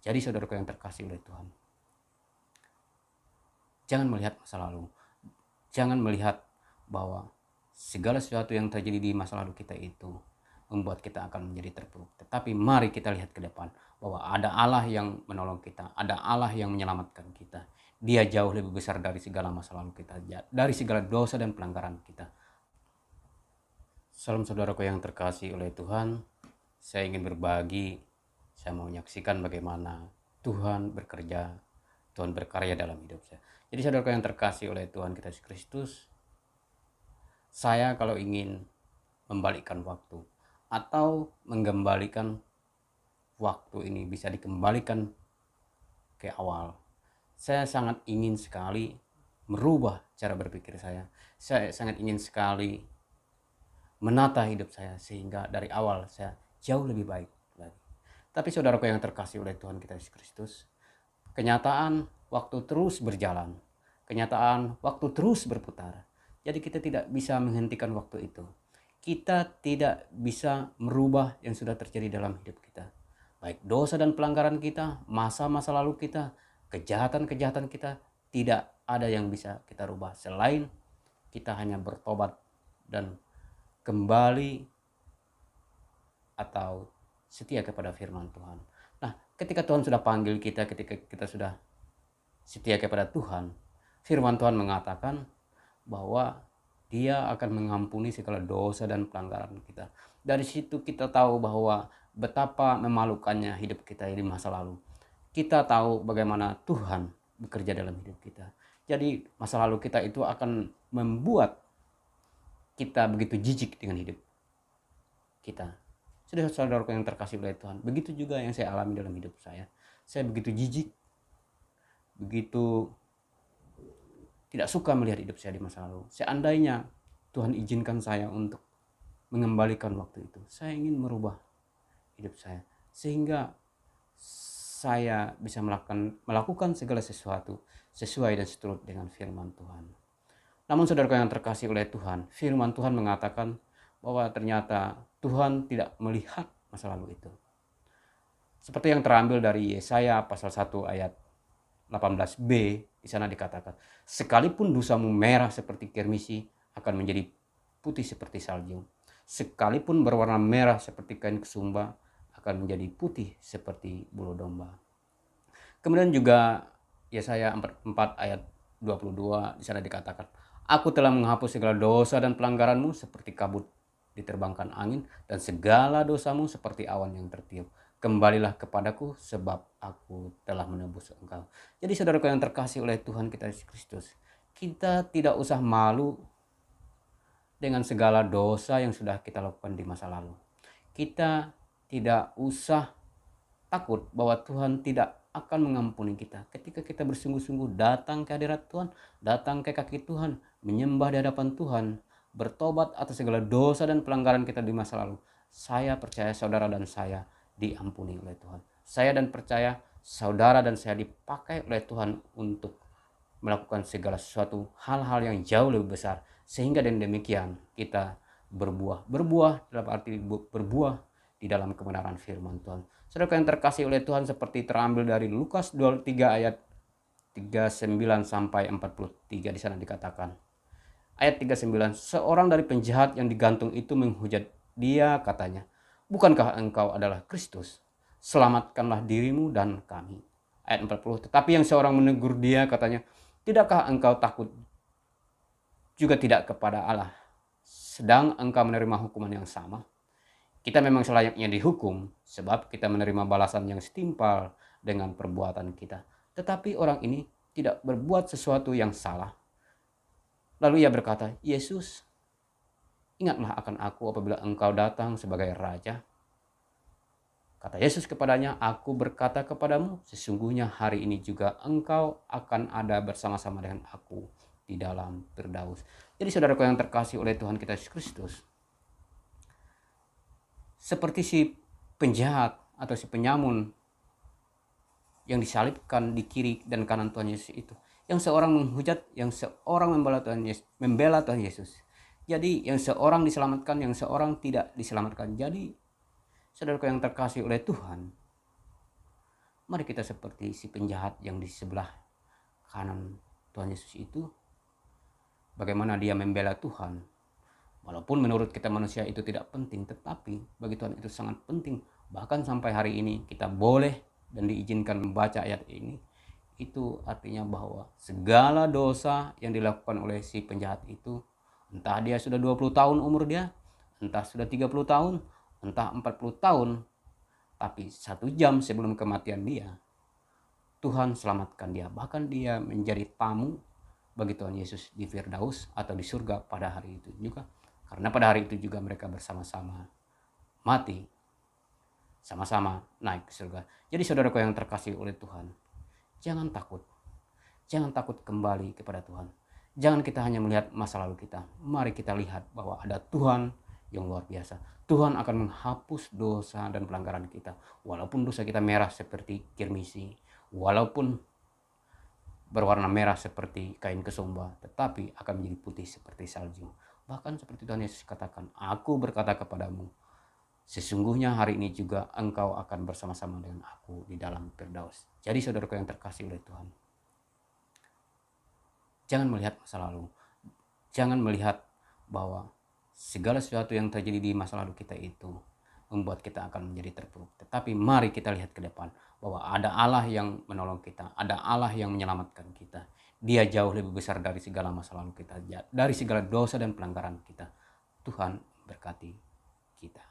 Jadi saudaraku yang terkasih oleh Tuhan, jangan melihat masa lalu. Jangan melihat bahwa segala sesuatu yang terjadi di masa lalu kita itu membuat kita akan menjadi terpuruk. Tetapi mari kita lihat ke depan bahwa ada Allah yang menolong kita, ada Allah yang menyelamatkan kita. Dia jauh lebih besar dari segala masa lalu kita, dari segala dosa dan pelanggaran kita. Salam saudaraku yang terkasih oleh Tuhan, saya ingin berbagi, saya mau menyaksikan bagaimana Tuhan bekerja, Tuhan berkarya dalam hidup saya. Jadi saudaraku yang terkasih oleh Tuhan kita Yesus Kristus, saya kalau ingin membalikkan waktu atau mengembalikan waktu ini bisa dikembalikan ke awal, saya sangat ingin sekali merubah cara berpikir saya. Saya sangat ingin sekali menata hidup saya sehingga dari awal saya jauh lebih baik lagi. Tapi saudaraku yang terkasih oleh Tuhan kita Yesus Kristus, kenyataan waktu terus berjalan, kenyataan waktu terus berputar. Jadi kita tidak bisa menghentikan waktu itu. Kita tidak bisa merubah yang sudah terjadi dalam hidup kita. Baik dosa dan pelanggaran kita, masa-masa lalu kita, kejahatan-kejahatan kita, tidak ada yang bisa kita rubah selain kita hanya bertobat dan kembali atau setia kepada firman Tuhan. Nah, ketika Tuhan sudah panggil kita, ketika kita sudah setia kepada Tuhan, firman Tuhan mengatakan bahwa Dia akan mengampuni segala dosa dan pelanggaran kita. Dari situ kita tahu bahwa betapa memalukannya hidup kita di masa lalu. Kita tahu bagaimana Tuhan bekerja dalam hidup kita. Jadi masa lalu kita itu akan membuat kita begitu jijik dengan hidup kita. Sudah saudaraku yang terkasih oleh Tuhan, begitu juga yang saya alami dalam hidup saya. Saya begitu jijik, begitu tidak suka melihat hidup saya di masa lalu. Seandainya Tuhan izinkan saya untuk mengembalikan waktu itu, saya ingin merubah hidup saya sehingga saya bisa melakukan segala sesuatu sesuai dan seturut dengan firman Tuhan. Namun saudaraku yang terkasih oleh Tuhan, firman Tuhan mengatakan bahwa ternyata Tuhan tidak melihat masa lalu itu. Seperti yang terambil dari Yesaya pasal 1 ayat 18b, di sana dikatakan, sekalipun dosamu merah seperti kirmisi akan menjadi putih seperti salju. Sekalipun berwarna merah seperti kain kesumba akan menjadi putih seperti bulu domba. Kemudian juga Yesaya 4 ayat 22 di sana dikatakan, aku telah menghapus segala dosa dan pelanggaranmu seperti kabut diterbangkan angin dan segala dosamu seperti awan yang tertiup. Kembalilah kepadaku sebab aku telah menebus engkau. Jadi saudaraku yang terkasih oleh Tuhan kita Yesus Kristus, kita tidak usah malu dengan segala dosa yang sudah kita lakukan di masa lalu. Kita tidak usah takut bahwa Tuhan tidak akan mengampuni kita. Ketika kita bersungguh-sungguh datang ke hadirat Tuhan, datang ke kaki Tuhan, menyembah di hadapan Tuhan, bertobat atas segala dosa dan pelanggaran kita di masa lalu, saya percaya saudara dan saya diampuni oleh Tuhan. Saya dan percaya saudara dan saya dipakai oleh Tuhan untuk melakukan segala sesuatu hal-hal yang jauh lebih besar, sehingga dengan demikian kita berbuah dalam arti berbuah di dalam kebenaran firman Tuhan. Saudara yang terkasih oleh Tuhan, seperti terambil dari Lukas 23 ayat 39 sampai 43, di sana dikatakan, ayat 39, seorang dari penjahat yang digantung itu menghujat dia, katanya, bukankah engkau adalah Kristus? Selamatkanlah dirimu dan kami. Ayat 40, tetapi yang seorang menegur dia, katanya, tidakkah engkau takut juga tidak kepada Allah, sedang engkau menerima hukuman yang sama? Kita memang selayaknya dihukum sebab kita menerima balasan yang setimpal dengan perbuatan kita. Tetapi orang ini tidak berbuat sesuatu yang salah. Lalu ia berkata, Yesus, ingatlah akan aku apabila engkau datang sebagai raja. Kata Yesus kepadanya, aku berkata kepadamu, sesungguhnya hari ini juga engkau akan ada bersama-sama dengan aku di dalam Firdaus. Jadi saudaraku yang terkasih oleh Tuhan kita Yesus Kristus, seperti si penjahat atau si penyamun yang disalibkan di kiri dan kanan Tuhan Yesus itu, yang seorang menghujat, yang seorang membela Tuhan Yesus. Jadi yang seorang diselamatkan, yang seorang tidak diselamatkan. Jadi saudaraku yang terkasih oleh Tuhan, Mari kita seperti si penjahat yang di sebelah kanan Tuhan Yesus itu, bagaimana dia membela Tuhan. Walaupun menurut kita manusia itu tidak penting, tetapi bagi Tuhan itu sangat penting. Bahkan sampai hari ini kita boleh dan diizinkan membaca ayat ini. Itu artinya bahwa segala dosa yang dilakukan oleh si penjahat itu, entah dia sudah 20 tahun umur dia, entah sudah 30 tahun, entah 40 tahun, tapi 1 jam sebelum kematian dia, Tuhan selamatkan dia. Bahkan dia menjadi tamu bagi Tuhan Yesus di Firdaus atau di surga pada hari itu juga. Karena pada hari itu juga mereka bersama-sama mati, sama-sama naik ke surga. Jadi saudaraku yang terkasih oleh Tuhan, jangan takut. Jangan takut kembali kepada Tuhan. Jangan kita hanya melihat masa lalu kita. Mari kita lihat bahwa ada Tuhan yang luar biasa. Tuhan akan menghapus dosa dan pelanggaran kita. Walaupun dosa kita merah seperti kirmisi, walaupun berwarna merah seperti kain kesumba, tetapi akan menjadi putih seperti salju. Bahkan seperti Tuhan Yesus katakan, aku berkata kepadamu, sesungguhnya hari ini juga engkau akan bersama-sama dengan aku di dalam Firdaus. Jadi saudaraku yang terkasih oleh Tuhan, jangan melihat masa lalu. Jangan melihat bahwa segala sesuatu yang terjadi di masa lalu kita itu membuat kita akan menjadi terpuruk. Tetapi mari kita lihat ke depan bahwa ada Allah yang menolong kita, ada Allah yang menyelamatkan kita. Dia jauh lebih besar dari segala masa lalu kita, dari segala dosa dan pelanggaran kita. Tuhan berkati kita.